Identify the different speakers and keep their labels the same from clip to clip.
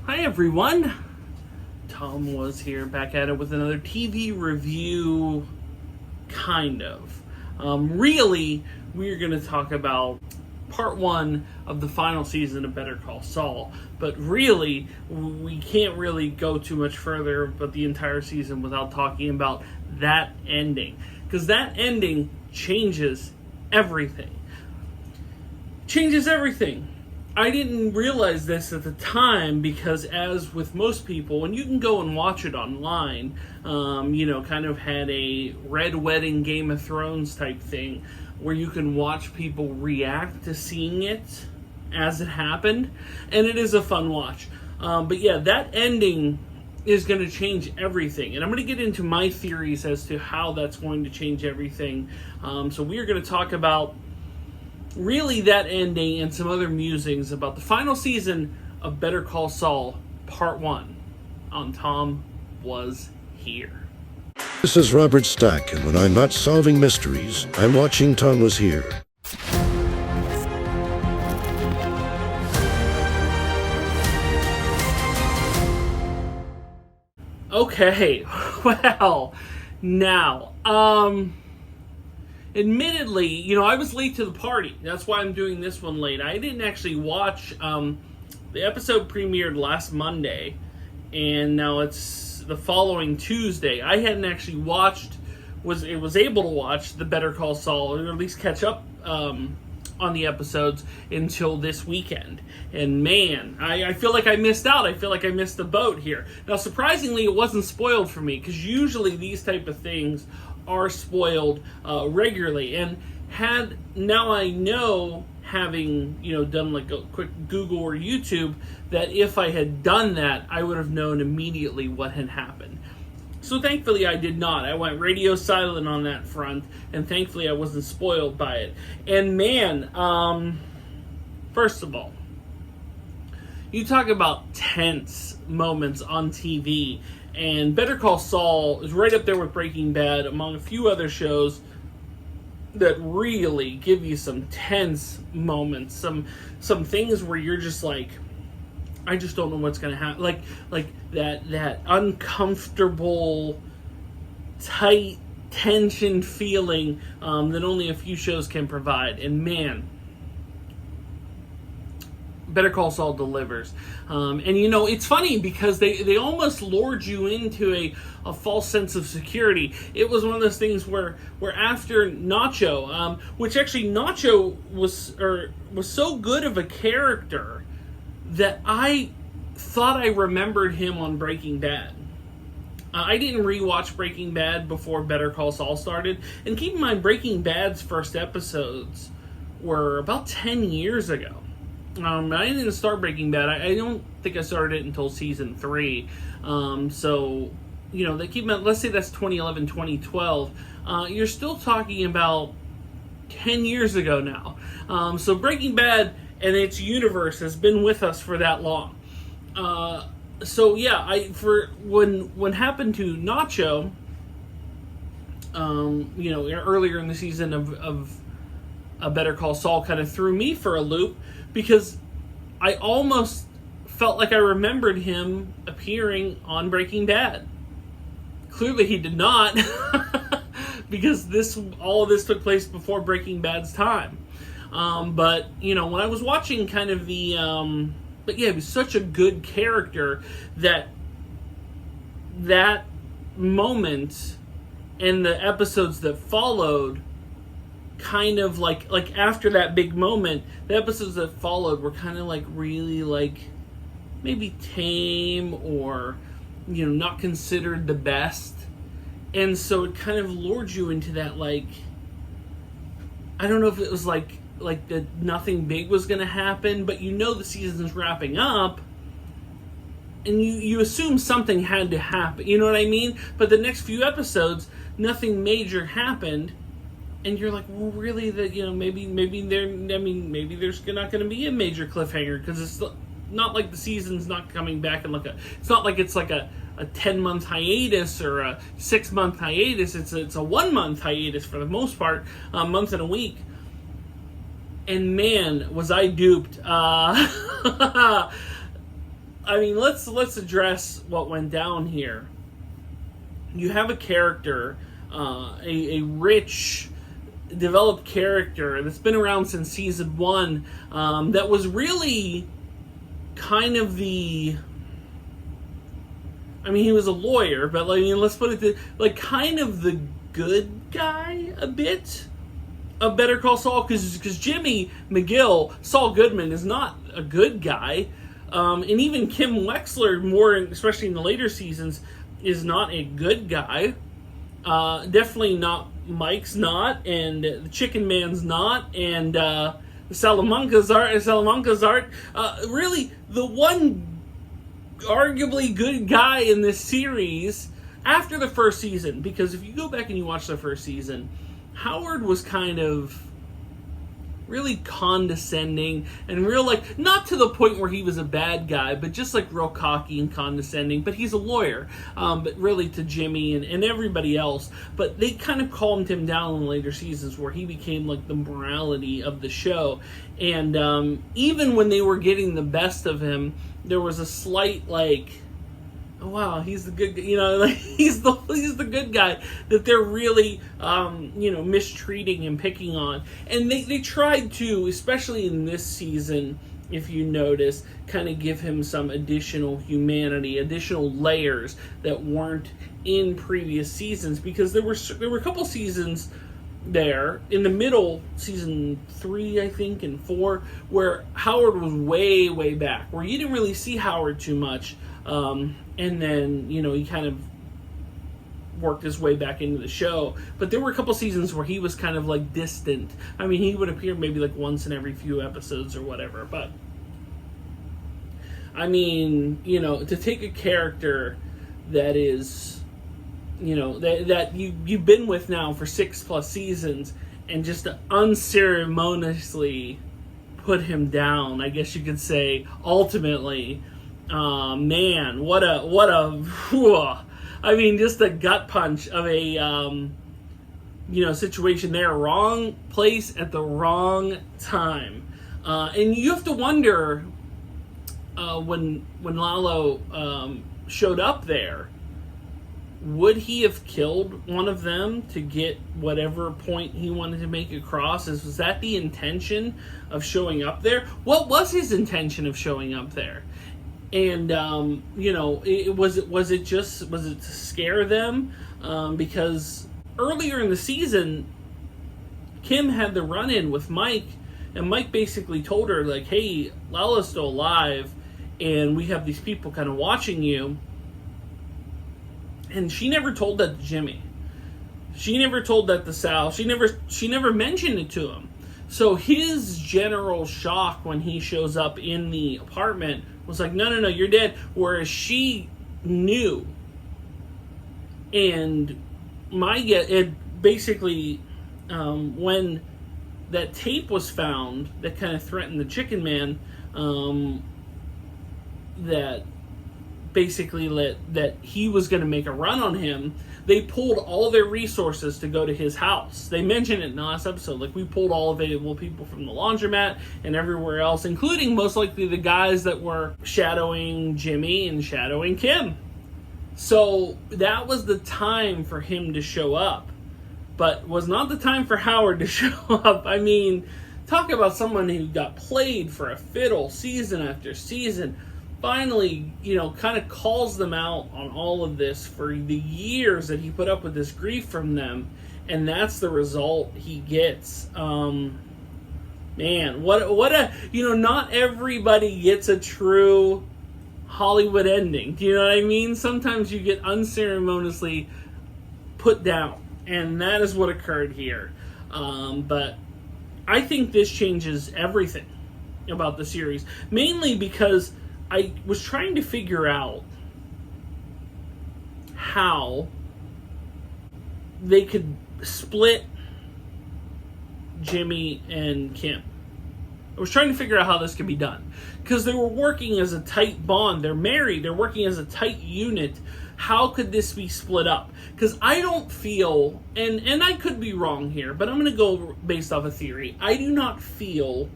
Speaker 1: Hi everyone, Tom was here back at it with another TV review, kind of. Really, we're going to talk about part one of the final season of Better Call Saul. But really, we can't really go too much further about the entire season without talking about that ending. Because that ending changes everything. I didn't realize this at the time because, as with most people, and you can go and watch it online, kind of had a Red Wedding Game of Thrones type thing where you can watch people react to seeing it as it happened, and it is a fun watch. But yeah, that ending is going to change everything, and I'm going to get into my theories as to how that's going to change everything. So we are going to talk about really that ending and some other musings about the final season of Better Call Saul, Part 1, on Tom Was Here.
Speaker 2: This is Robert Stack, and when I'm not solving mysteries, I'm watching Tom Was Here.
Speaker 1: Okay, well, now, admittedly, I was late to the party. That's why I'm doing this one late. I didn't actually watch, the episode premiered last Monday, and now it's the following Tuesday. I hadn't actually was able to watch the Better Call Saul, or at least catch up, on the episodes until this weekend. And man, I feel like I missed out. I feel like I missed the boat here. Now, surprisingly, it wasn't spoiled for me, because usually these type of things are spoiled regularly. And now I know, having done like a quick Google or YouTube, that if I had done that, I would have known immediately what had happened. So thankfully I did not. I went radio silent on that front, and thankfully I wasn't spoiled by it. And man, first of all, you talk about tense moments on TV, and Better Call Saul is right up there with Breaking Bad, among a few other shows that really give you some tense moments, some things where you're just like, I just don't know what's going to happen. Like that uncomfortable, tight tension feeling that only a few shows can provide. And man, Better Call Saul delivers. And it's funny because they almost lured you into a false sense of security. It was one of those things where after Nacho, which actually Nacho was so good of a character that I thought I remembered him on Breaking Bad. I didn't rewatch Breaking Bad before Better Call Saul started. And keep in mind, Breaking Bad's first episodes were about 10 years ago. I didn't start Breaking Bad. I don't think I started it until season 3. So, they keep, let's say that's 2011, 2012. You're still talking about 10 years ago now. So Breaking Bad and its universe has been with us for that long. So yeah, when happened to Nacho, earlier in the season of a Better Call Saul, kind of threw me for a loop, because I almost felt like I remembered him appearing on Breaking Bad. Clearly he did not, because all of this took place before Breaking Bad's time. But when I was watching kind of but yeah, he was such a good character that moment and the episodes that followed, kind of like after that big moment, the episodes that followed were kind of like really like maybe tame, or not considered the best. And so it kind of lured you into that, like, I don't know if it was like that nothing big was going to happen, but the season's wrapping up, and you assume something had to happen, you know what I mean? But the next few episodes, nothing major happened, and you're like, well, really, that maybe there's not going to be a major cliffhanger, because it's not like the season's not coming back, and it's not like it's like a 10-month hiatus or a 6-month hiatus. It's a 1-month hiatus for the most part, a month and a week. And man, was I duped. I mean, let's address what went down here. You have a character, a rich, developed character that's been around since season 1, that was really kind of the... I mean, he was a lawyer, but let's put it kind of the good guy a bit of Better Call Saul, because Jimmy McGill, Saul Goodman, is not a good guy, and even Kim Wexler, more especially in the later seasons, is not a good guy. Definitely not. Mike's not, and the Chicken Man's not, and Salamanca's art. Really, the one arguably good guy in this series after the first season, because if you go back and you watch the first season, Howard was kind of really condescending and real, not to the point where he was a bad guy, but just real cocky and condescending. But he's a lawyer, but really to Jimmy and everybody else. But they kind of calmed him down in the later seasons, where he became the morality of the show. And even when they were getting the best of him, there was a slight oh wow, he's the good, he's the good guy that they're really, mistreating and picking on. And they tried to, especially in this season, if you notice, kind of give him some additional humanity, additional layers that weren't in previous seasons, because there were a couple seasons there in the middle, season 3 I think and 4, where Howard was way back, where you didn't really see Howard too much, and then he kind of worked his way back into the show. But there were a couple seasons where he was kind of distant. I mean, he would appear maybe once in every few episodes or whatever. But I mean, to take a character that is that you've been with now for 6+ seasons, and just to unceremoniously put him down, I guess you could say, ultimately, man, what a I mean, just a gut punch of a situation there. Wrong place at the wrong time, and you have to wonder when Lalo showed up there, would he have killed one of them to get whatever point he wanted to make across? Was that the intention of showing up there? What was his intention of showing up there? And was it to scare them? Because earlier in the season, Kim had the run-in with Mike, and Mike basically told her hey, Lala's still alive, and we have these people kind of watching you. And she never told that to Jimmy. She never told that to Sal. She never mentioned it to him. So his general shock when he shows up in the apartment was no, you're dead. Whereas she knew. And it basically, when that tape was found that kind of threatened the Chicken Man, that basically that he was going to make a run on him, they pulled all their resources to go to his house. They mentioned it in the last episode, we pulled all available people from the laundromat and everywhere else, including most likely the guys that were shadowing Jimmy and shadowing Kim. So that was the time for him to show up, but was not the time for Howard to show up. I mean, talk about someone who got played for a fiddle season after season. Finally, kind of calls them out on all of this for the years that he put up with this grief from them, and that's the result he gets. Man, what a not everybody gets a true Hollywood ending. Do you know what I mean? Sometimes you get unceremoniously put down, and that is what occurred here. But I think this changes everything about the series, mainly because I was trying to figure out how they could split Jimmy and Kim. I was trying to figure out how this could be done, because they were working as a tight bond. They're married. They're working as a tight unit. How could this be split up? Because I don't feel, and I could be wrong here, but I'm going to go based off a theory. I do not feel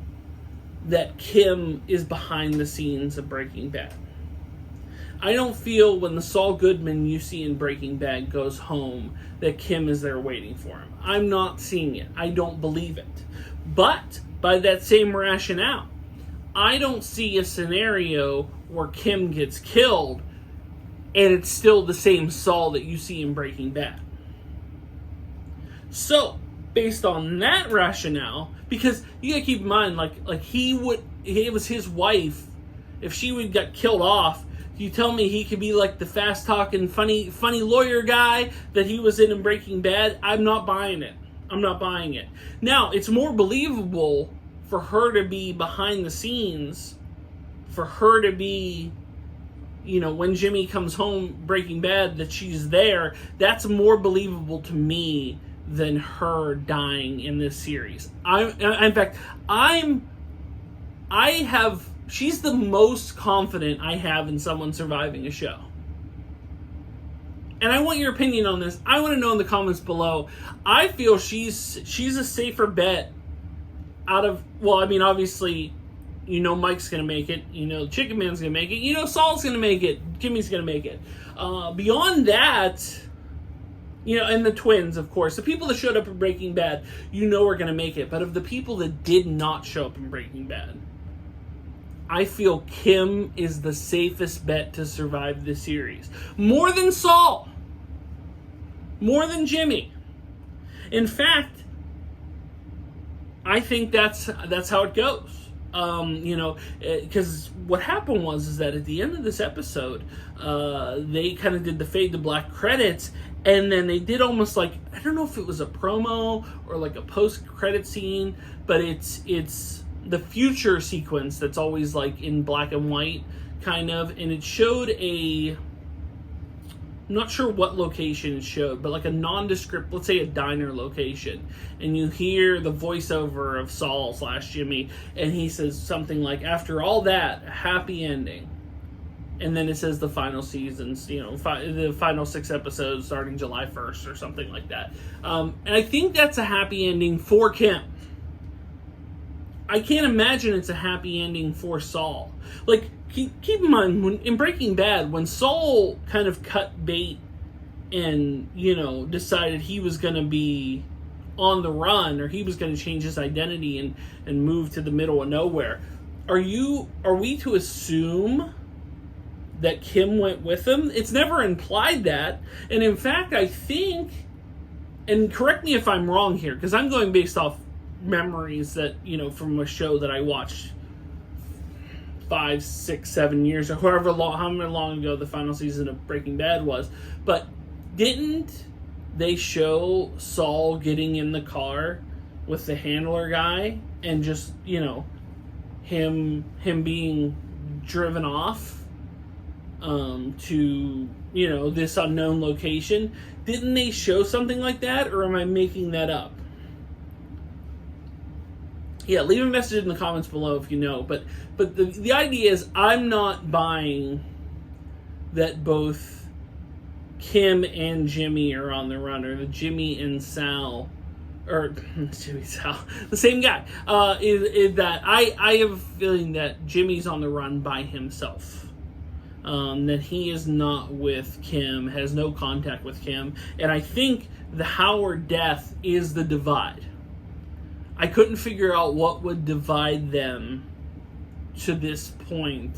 Speaker 1: that Kim is behind the scenes of Breaking Bad. I don't feel when the Saul Goodman you see in Breaking Bad goes home that Kim is there waiting for him. I'm not seeing it. I don't believe it. But by that same rationale, I don't see a scenario where Kim gets killed and it's still the same Saul that you see in Breaking Bad. So, based on that rationale, because you gotta keep in mind, it was his wife. If she would get killed off, you tell me he could be like the fast-talking, funny lawyer guy that he was in Breaking Bad? I'm not buying it. I'm not buying it. Now, it's more believable for her to be behind the scenes, for her to be, when Jimmy comes home Breaking Bad, that she's there. That's more believable to me than her dying in this series. She's the most confident I have in someone surviving a show. And I want your opinion on this. I want to know in the comments below. I feel she's a safer bet out of, obviously, Mike's going to make it. Chicken Man's going to make it. Saul's going to make it. Jimmy's going to make it. Beyond that, and the twins, of course. The people that showed up in Breaking Bad, are going to make it. But of the people that did not show up in Breaking Bad, I feel Kim is the safest bet to survive the series. More than Saul. More than Jimmy. In fact, I think that's how it goes. Because what happened was that at the end of this episode, they kind of did the fade to black credits, and then they did almost like, I don't know if it was a promo or like a post-credit scene, but it's the future sequence that's always like in black and white, kind of, and it showed I'm not sure what location it showed, but like a nondescript, let's say a diner location, and you hear the voiceover of Saul / Jimmy, and he says something like, after all that, a happy ending. And then it says the final seasons, the final 6 episodes starting July 1st or something like that. And I think that's a happy ending for Kim. I can't imagine it's a happy ending for Saul. Like, keep in mind, in Breaking Bad, when Saul kind of cut bait and, decided he was going to be on the run, or he was going to change his identity and move to the middle of nowhere, are we to assume that Kim went with him? It's never implied that. And in fact, I think, and correct me if I'm wrong here, because I'm going based off memories that, from a show that I watched 5, 6, 7 years, or however long ago the final season of Breaking Bad was. But didn't they show Saul getting in the car with the handler guy and just, him being driven off to, this unknown location? Didn't they show something like that, or am I making that up? Yeah, leave a message in the comments below if you know. But the idea is, I'm not buying that both Kim and Jimmy are on the run, or that Jimmy and Sal, or Jimmy Sal, the same guy. Is that I have a feeling that Jimmy's on the run by himself. That he is not with Kim, has no contact with Kim, and I think the Howard death is the divide. I couldn't figure out what would divide them to this point,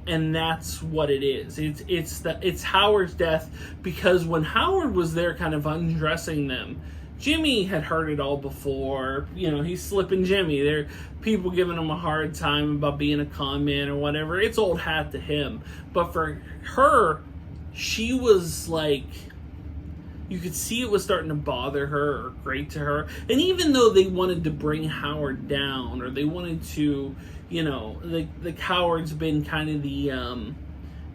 Speaker 1: and that's what it is. It's Howard's death, because when Howard was there kind of undressing them, Jimmy had heard it all before. He's slipping Jimmy. There are people giving him a hard time about being a con man or whatever. It's old hat to him. But for her, she was like, you could see it was starting to bother her or grate to her. And even though they wanted to bring Howard down, or they wanted to, the Howard's been kind of the,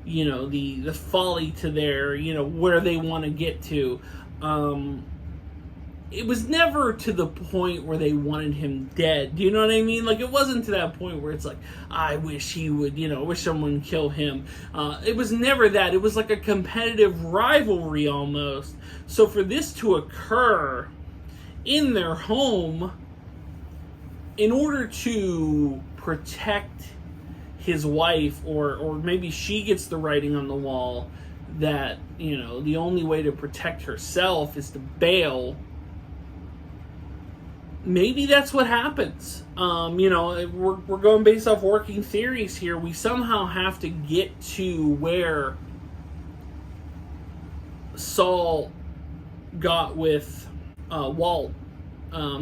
Speaker 1: the folly to their, where they want to get to. It was never to the point where they wanted him dead. Do you know what I mean? Like, it wasn't to that point where it's like, I wish he would, wish someone would kill him. It was never that. It was like a competitive rivalry almost. So for this to occur in their home, in order to protect his wife, or maybe she gets the writing on the wall that, the only way to protect herself is to bail. Maybe that's what happens. We're going based off working theories here. We somehow have to get to where Saul got with Walt.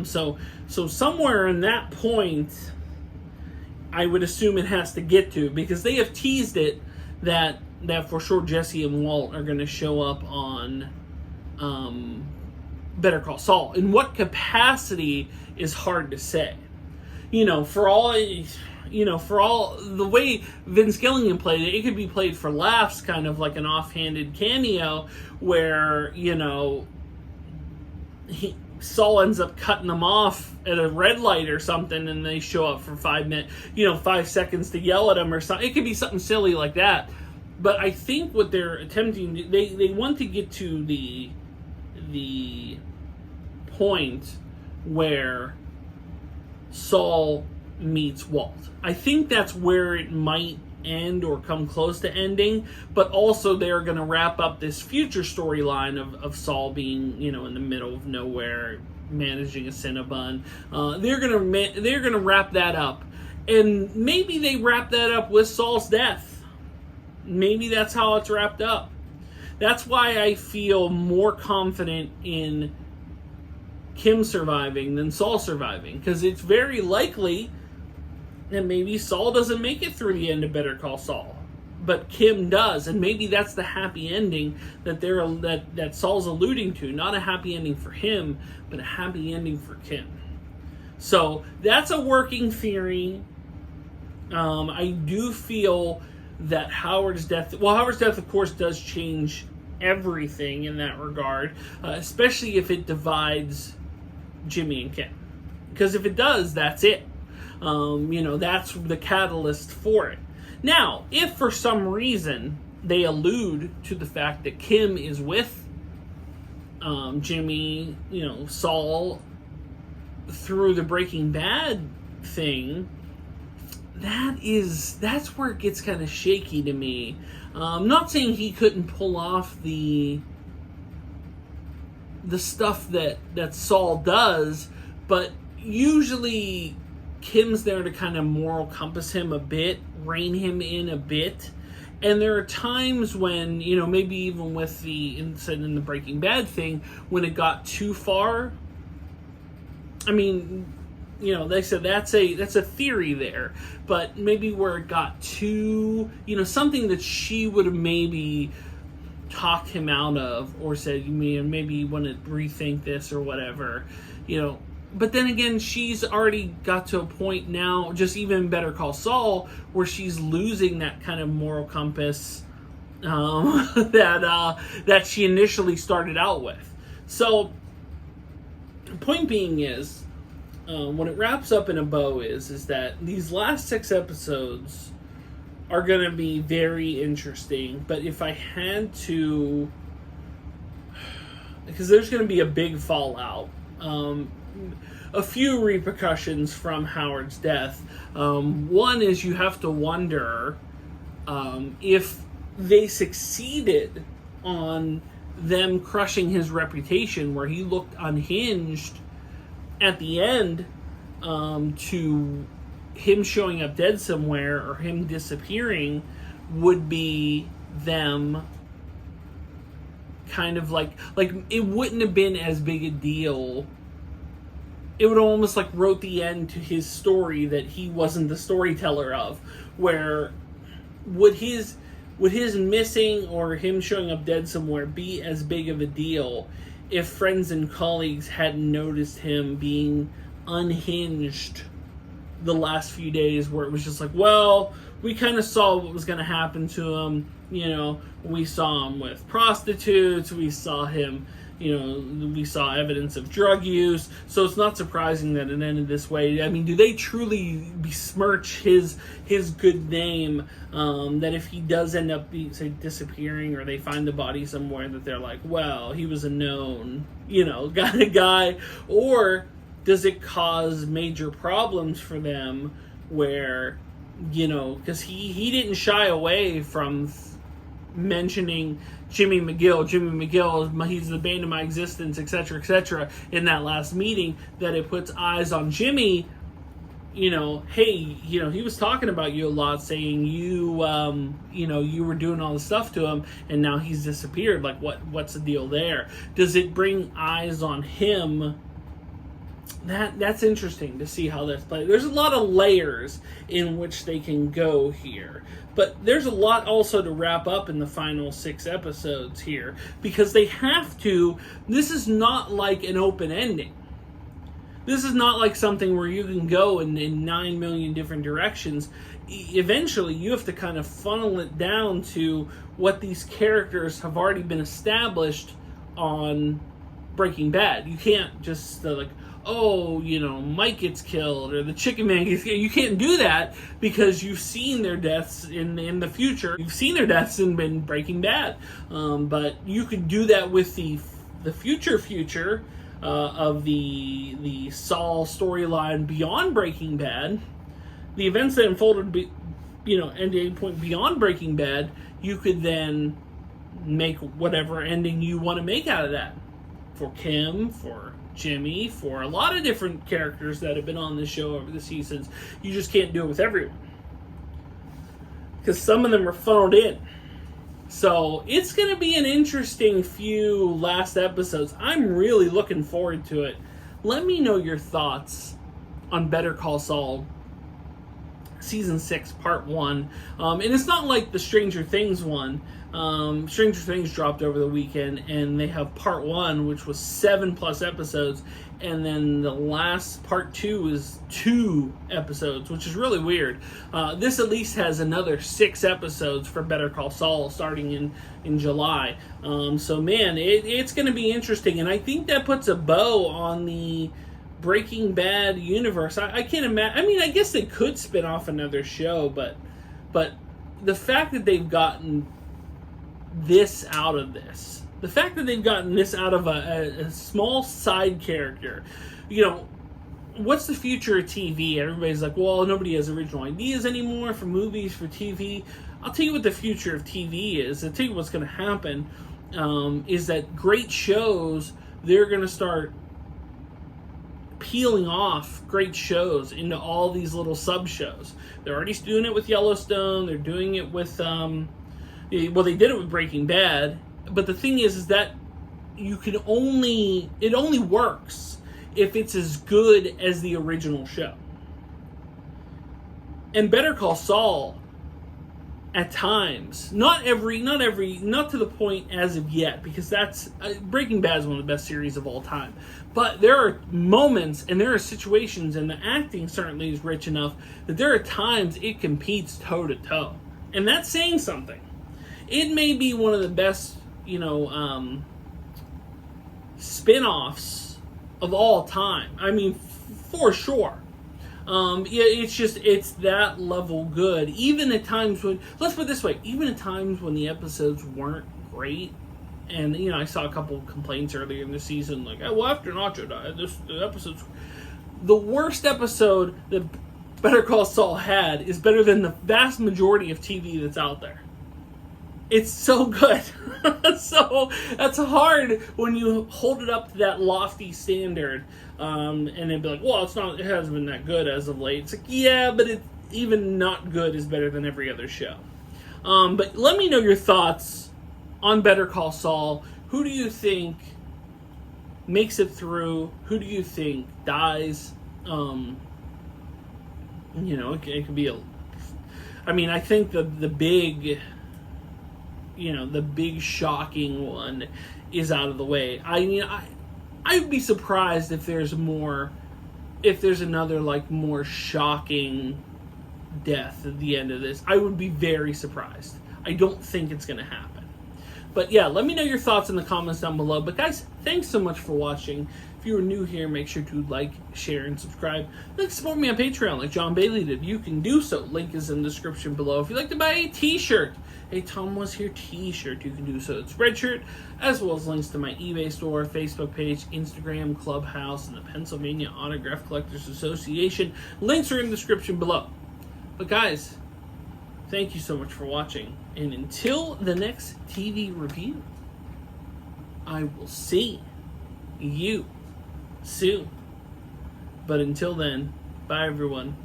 Speaker 1: So somewhere in that point, I would assume it has to get to, because they have teased it that for sure Jesse and Walt are going to show up on Better Call Saul. In what capacity is hard to say. For all the way Vince Gilligan played it, it could be played for laughs, kind of like an offhanded cameo where, Saul ends up cutting them off at a red light or something, and they show up for 5 minutes, 5 seconds to yell at him or something. It could be something silly like that. But I think what they're attempting, they want to get to the point where Saul meets Walt. I think that's where it might end or come close to ending, but also they're going to wrap up this future storyline of Saul being, in the middle of nowhere, managing a Cinnabon. They're gonna wrap that up, and maybe they wrap that up with Saul's death. Maybe that's how it's wrapped up. That's why I feel more confident in Kim surviving than Saul surviving, because it's very likely that maybe Saul doesn't make it through the end of Better Call Saul, but Kim does, and maybe that's the happy ending that Saul's alluding to. Not a happy ending for him, but a happy ending for Kim. So that's a working theory. I do feel that Howard's death, of course, does change everything in that regard, especially if it divides Jimmy and Kim. Because if it does, that's it. That's the catalyst for it. Now, if for some reason they allude to the fact that Kim is with Jimmy, Saul, through the Breaking Bad thing, that's where it gets kind of shaky to me. I'm not saying he couldn't pull off the stuff that Saul does, but usually Kim's there to kind of moral compass him a bit, rein him in a bit. And there are times when, maybe even with the incident in the Breaking Bad thing, when it got too far. I mean, they said that's a theory there, but maybe where it got too, something that she would have maybe talked him out of, or said, maybe you want to rethink this or whatever, But then again, she's already got to a point now, just even Better Call Saul, where she's losing that kind of moral compass that she initially started out with. So, the point being is, when it wraps up in a bow is that these last 6 episodes are going to be very interesting. But if I had to, because there's going to be a big fallout, a few repercussions from Howard's death. One is you have to wonder if they succeeded on them crushing his reputation, where he looked unhinged at the end, to him showing up dead somewhere or him disappearing, would be them kind of like it wouldn't have been as big a deal. It would almost wrote the end to his story that he wasn't the storyteller of, where would his missing or him showing up dead somewhere be as big of a deal if friends and colleagues hadn't noticed him being unhinged the last few days, where it was just we kind of saw what was going to happen to him. We saw him with prostitutes, we saw him, we saw evidence of drug use, so it's not surprising that it ended this way. I mean, do they truly besmirch his good name, that if he does end up, disappearing, or they find the body somewhere, that they're like, well, he was a known, kind of guy? Or does it cause major problems for them, where because he didn't shy away from mentioning Jimmy McGill. Jimmy McGill, he's the bane of my existence, etc., in that last meeting, that it puts eyes on Jimmy. Hey, he was talking about you a lot, saying you were doing all the stuff to him, and now he's disappeared. Like, what's the deal there? Does it bring eyes on him? That's interesting to see how that's played. There's a lot of layers in which they can go here. But there's a lot also to wrap up in the final 6 episodes here, because they have to. This is not like an open ending. This is not like something where you can go in 9 million different directions. Eventually, you have to kind of funnel it down to what these characters have already been established on Breaking Bad. You can't just Mike gets killed or the Chicken Man gets killed. You can't do that because you've seen their deaths in the future. You've seen their deaths in Breaking Bad. But you could do that with the future of the Saul storyline beyond Breaking Bad. The events that unfolded, ending point beyond Breaking Bad, you could then make whatever ending you want to make out of that. For Kim, for Jimmy, for a lot of different characters that have been on the show over the seasons. You just can't do it with everyone, because some of them are funneled in. So it's going to be an interesting few last episodes. I'm really looking forward to it. Let me know your thoughts on Better Call Saul Season 6, Part 1. And it's not like the Stranger Things one. Stranger Things dropped over the weekend, and they have Part 1, which was 7+ episodes, and then the last Part 2 is 2 episodes, which is really weird. This at least has another 6 episodes for Better Call Saul starting in July. So man, it's going to be interesting, and I think that puts a bow on the Breaking Bad universe. I can't imagine. I mean, I guess they could spin off another show, but the fact that they've gotten this out of this, the fact that they've gotten this out of a small side character, what's the future of TV? Everybody's like, well, nobody has original ideas anymore for movies, for TV. I'll tell you what the future of TV is. I'll tell you what's going to happen is that great shows, they're going to start peeling off great shows into all these little sub-shows. They're already doing it with Yellowstone. They're doing it with they did it with Breaking Bad, but the thing is that it only works if it's as good as the original show. And Better Call Saul, at times, not to the point as of yet, because that's Breaking Bad is one of the best series of all time. But there are moments and there are situations, and the acting certainly is rich enough that there are times it competes toe to toe, and that's saying something. It may be one of the best, spin-offs of all time. I mean, for sure. It's that level good. Even at times when, let's put it this way, even at times when the episodes weren't great, and, I saw a couple of complaints earlier in the season, like, well, after Nacho died, the episodes, the worst episode that Better Call Saul had is better than the vast majority of TV that's out there. It's so good. So that's hard when you hold it up to that lofty standard, and then be like, well, it hasn't been that good as of late. It's like, yeah, but it even not good is better than every other show. But let me know your thoughts on Better Call Saul. Who do you think makes it through? Who do you think dies? It could be I think the big, the big shocking one is out of the way. I'd be surprised if there's another more shocking death at the end of this. I would be very surprised. I don't think it's going to happen. But yeah, let me know your thoughts in the comments down below. But guys, thanks so much for watching. If you are new here, make sure to like, share, and subscribe. Like, support me on Patreon like John Bailey did. You can do so. Link is in the description below. If you'd like to buy a t-shirt, a Tomwashere t-shirt, you can do so. It's Spreadshirt, as well as links to my eBay store, Facebook page, Instagram, Clubhouse, and the Pennsylvania Autograph Collectors Association. Links are in the description below. But guys, thank you so much for watching. And until the next TV review, I will see you soon. But until then, bye everyone.